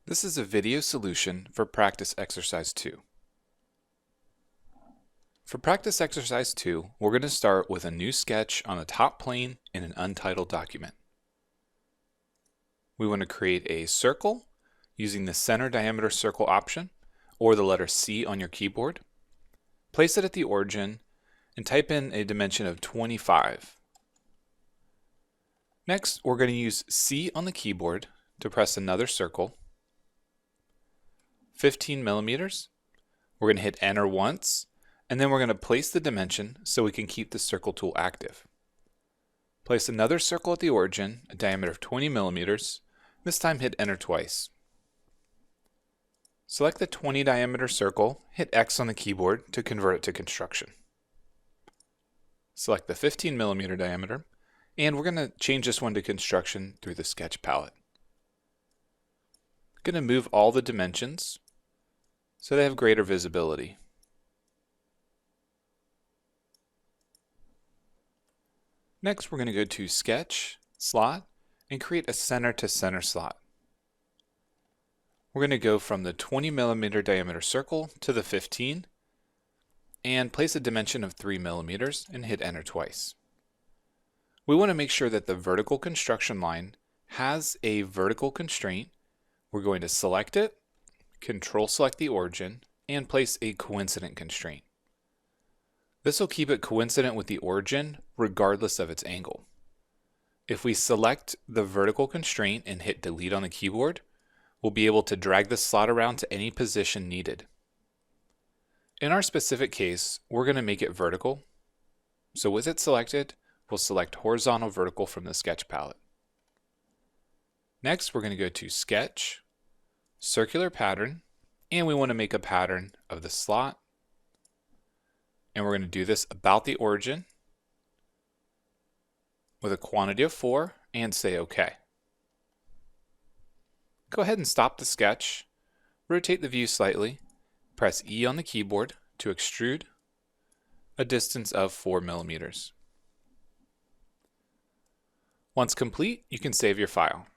This is a video solution for practice exercise 2. For practice exercise 2, we're going to start with a new sketch on the top plane in an untitled document. We want to create a circle using the center diameter circle option or the letter C on your keyboard. Place it at the origin and type in a dimension of 25. Next, we're going to use C on the keyboard to press another circle. 15 millimeters. We're going to hit enter once, and then we're going to place the dimension so we can keep the circle tool active. Place another circle at the origin, a diameter of 20 millimeters. This time hit enter twice. Select the 20 diameter circle, hit X on the keyboard to convert it to construction. Select the 15 millimeter diameter, and we're going to change this one to construction through the sketch palette. I'm going to move all the dimensions so they have greater visibility. Next, we're going to go to Sketch, Slot, and create a center-to-center slot. We're going to go from the 20 millimeter diameter circle to the 15 and place a dimension of 3 millimeters and hit enter twice. We want to make sure that the vertical construction line has a vertical constraint. We're going to select it, Control select the origin, and place a coincident constraint. This will keep it coincident with the origin regardless of its angle. If we select the vertical constraint and hit delete on the keyboard, we'll be able to drag the slot around to any position needed. In our specific case, we're going to make it vertical. So with it selected, we'll select horizontal vertical from the sketch palette. Next, we're going to go to Sketch, Circular Pattern, and we want to make a pattern of the slot. And we're going to do this about the origin with a quantity of 4 and say OK. Go ahead and stop the sketch, rotate the view slightly, press E on the keyboard to extrude a distance of 4 millimeters. Once complete, you can save your file.